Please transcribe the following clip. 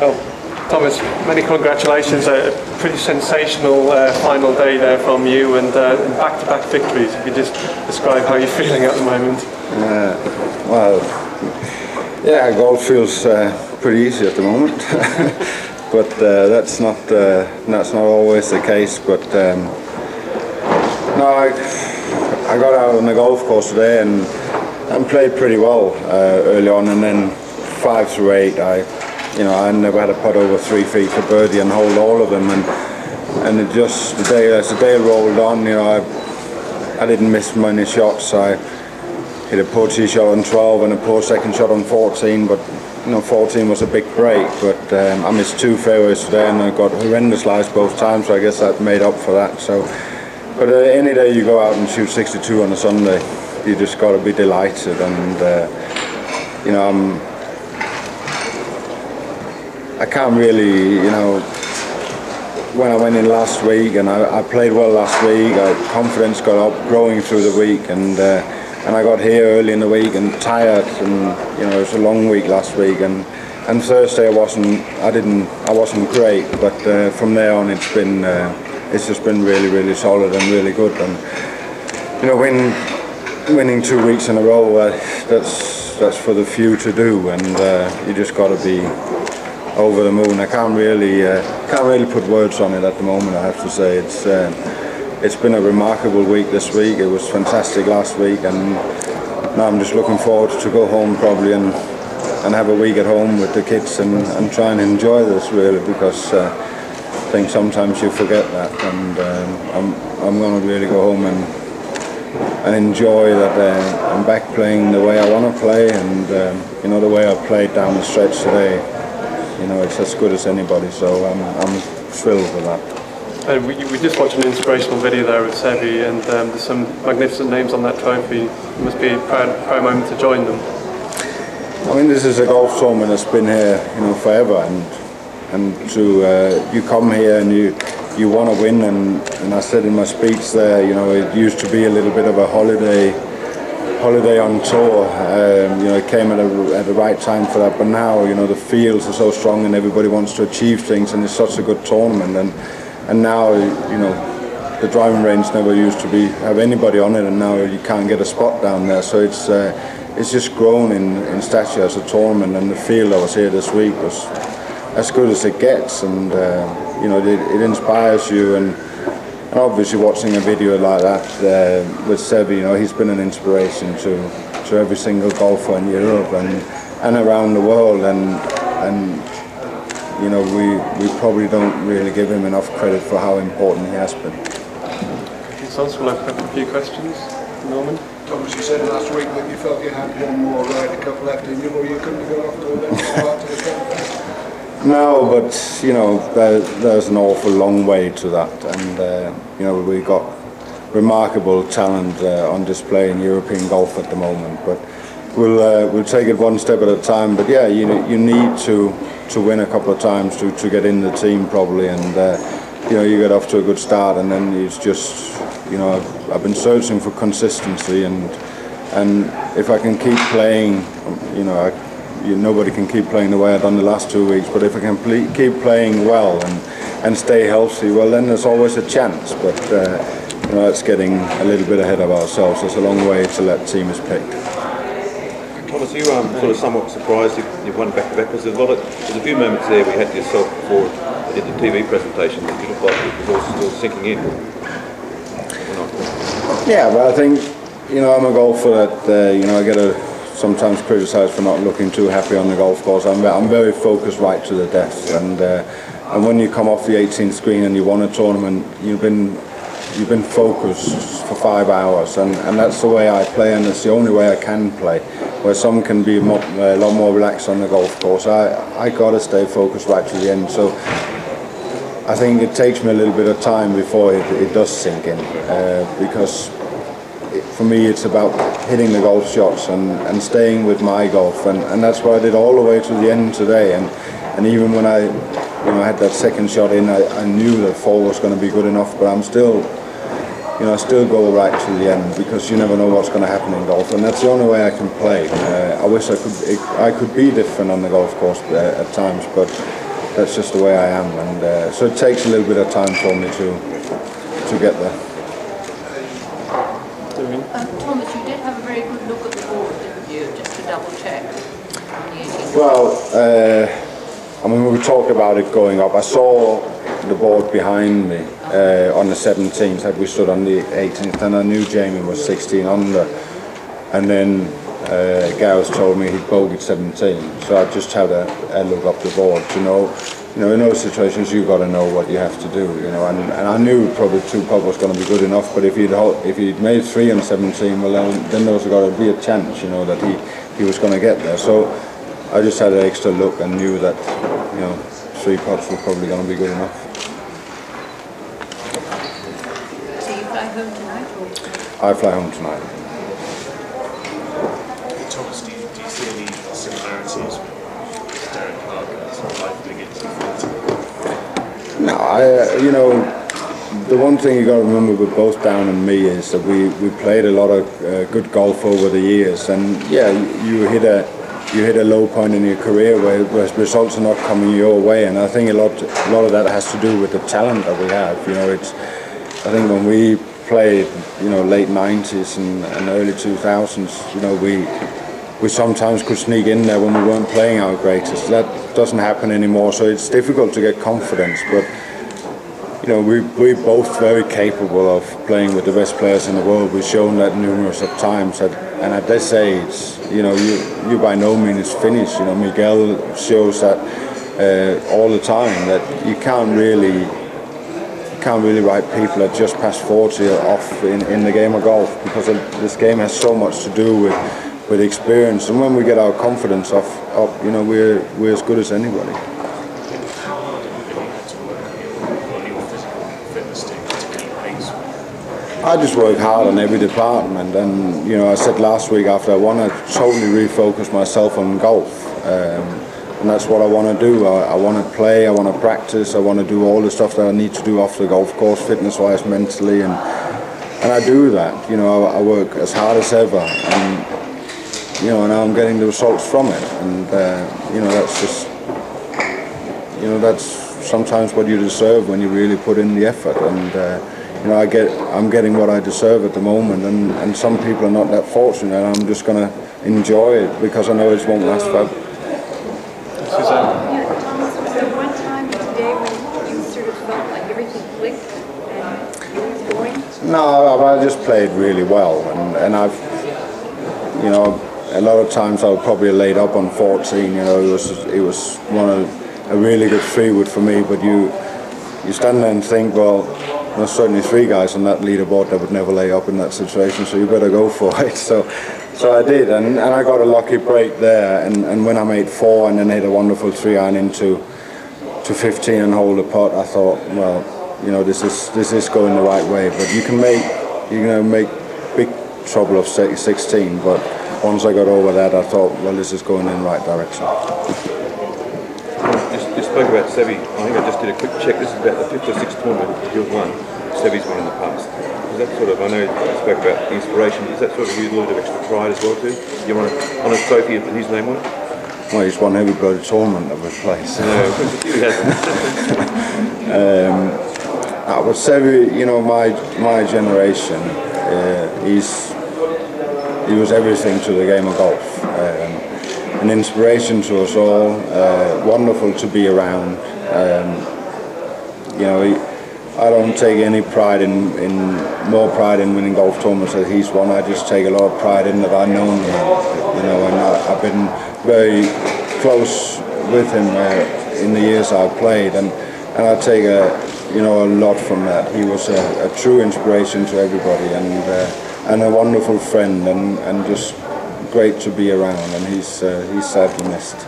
Well, Thomas, many congratulations. A pretty sensational final day there from you, and back-to-back victories. If you just describe how you're feeling at the moment. Well, yeah, golf feels pretty easy at the moment, but that's not always the case. But no, I got out on the golf course today and played pretty well early on, and then 5 through 8, I never had a putt over 3 feet for birdie and hold all of them, and it just as the day rolled on, I didn't miss many shots. I hit a poor tee shot on 12 and a poor second shot on 14, but 14 was a big break. But I missed 2 fairways today, and I got horrendous lies both times, so I guess that made up for that. So, but any day you go out and shoot 62 on a Sunday, you just got to be delighted, and I can't really, when I went in last week and I played well last week, confidence got up, growing through the week, and I got here early in the week and tired, and it was a long week last week, and Thursday I wasn't great, but from there on it's just been really, really solid and really good, and winning 2 weeks in a row, that's for the few to do, and you just got to be over the moon. I can't really put words on it at the moment. I have to say it's been a remarkable week this week. It was fantastic last week, and now I'm just looking forward to go home probably and have a week at home with the kids and try and enjoy this really, because I think sometimes you forget that, and I'm going to really go home and enjoy that I'm back playing the way I want to play, and the way I played down the stretch today. It's as good as anybody, so I'm thrilled with that. We just watched an inspirational video there with Sevi, and there's some magnificent names on that trophy. It must be a proud moment to join them. I mean, this is a golf tournament that's been here, forever, and to you come here and you want to win, and I said in my speech there, it used to be a little bit of a holiday on tour. It came at the right time for that, but now the fields are so strong and everybody wants to achieve things, and it's such a good tournament, and now the driving range never used to have anybody on it, and now you can't get a spot down there, so it's just grown in stature as a tournament, and the field that was here this week was as good as it gets, and it inspires you, and obviously watching a video like that with Sevi, he's been an inspiration to every single golfer in Europe and around the world, and we probably don't really give him enough credit for how important he has been. Sons, will I have a few questions, Norman? Thomas, you said last week that you felt you had one more Ryder Cup left in you, or you couldn't go off to a better start to the tournament. No, but there's an awful long way to that, and we got remarkable talent on display in European golf at the moment. But we'll take it one step at a time. But yeah, you need to win a couple of times to get in the team probably, and you get off to a good start, and then it's just I've been searching for consistency, and if I can keep playing, nobody can keep playing the way I've done the last 2 weeks, but if I can keep playing well and stay healthy, well then there's always a chance, but it's getting a little bit ahead of ourselves. It's a long way till that team is picked. Thomas, you sort of somewhat surprised you've won back-to-back, because there's a few moments there we had yourself before I did the TV presentation that you looked like it was all still sinking in. Yeah, but I think I'm a golfer that I get sometimes criticised for not looking too happy on the golf course. I'm very focused right to the death, and when you come off the 18th green and you won a tournament, you've been focused for 5 hours, and that's the way I play, and it's the only way I can play. Where some can be a lot more relaxed on the golf course, I got to stay focused right to the end. So I think it takes me a little bit of time before it does sink in, because for me it's about hitting the golf shots and staying with my golf, and that's what I did all the way to the end today, and even when I had that second shot in, I knew that 4 was going to be good enough, but I'm still I still go right to the end, because you never know what's going to happen in golf, and that's the only way I can play. I wish I could be different on the golf course at times, but that's just the way I am, and so it takes a little bit of time for me to get there. Thomas, you did have a very good look at the board, didn't you, just to double check on the 18th? Well, I mean, we talked about it going up. I saw the board behind me on the 17th, that we stood on the 18th, and I knew Jamie was 16 under, and then Gareth told me he'd bogeyed 17, so I just had a look up the board to know. You know, in those situations you've got to know what you have to do, you know, and I knew probably 2-putt was going to be good enough, but if he'd made 3 on 17, well then there was got to be a chance, you know, that he was going to get there. So I just had an extra look and knew that, you know, 3 putts were probably going to be good enough. So you fly home tonight? Or? I fly home tonight. Thomas, do you see any similarities with Darren Parker's life begins in 40? No, you know, the one thing you got to remember with both Dan and me is that we played a lot of good golf over the years, and yeah, you hit a low point in your career where results are not coming your way, and I think a lot of that has to do with the talent that we have. You know, I think when we played, you know, late 90s and early 2000s, you know, we sometimes could sneak in there when we weren't playing our greatest. That doesn't happen anymore, so it's difficult to get confidence, but you know, we're both very capable of playing with the best players in the world. We've shown that numerous of times, and at this age, you know, you by no means finished. You know, Miguel shows that all the time, that you can't really write people at just past 40 off in the game of golf, because this game has so much to do with experience, and when we get our confidence up, you know, we're as good as anybody. I just work hard on every department, and you know, I said last week after I won, I totally refocused myself on golf, and that's what I want to do. I want to play, I want to practice, I want to do all the stuff that I need to do off the golf course, fitness-wise, mentally, and I do that. You know, I work as hard as ever, and you know, now I'm getting the results from it, and you know, that's just, you know, that's sometimes what you deserve when you really put in the effort, and you know, I'm getting what I deserve at the moment, and some people are not that fortunate, and I'm just going to enjoy it because I know it won't last forever. Yeah, Thomas, was there one time today when you sort of felt like everything clicked and you were going? No, I just played really well, and I've, you know, a lot of times I would probably laid up on 14. You know, it was a really good 3-wood for me, but you stand there and think, well, there's certainly 3 guys on that leaderboard that would never lay up in that situation, so you better go for it. So I did, and I got a lucky break there, and when I made 4 and then hit a wonderful 3-iron into 15 and hold the putt, I thought, well, you know, this is going the right way. But you can make big trouble of 16, but once I got over that, I thought, well, this is going in the right direction. You spoke about Seve. I think I just did a quick check. This is about the 5th or 6th tournament you've won. Seve's won in the past. Is that sort of, I know you spoke about the inspiration, is that sort of a little bit of extra pride as well too? You want on a trophy with his name on it? Well, he's won every bloody tournament that we've played. So. No, he hasn't. But Seve, you know, my generation, he was everything to the game of golf. An inspiration to us all, wonderful to be around. You know, I don't take any pride more pride in winning golf tournaments that he's won. I just take a lot of pride in that I've known him, you know, and I've been very close with him in the years I've played, and I take a lot from that. He was a true inspiration to everybody, and a wonderful friend, and just great to be around, and he's sadly missed.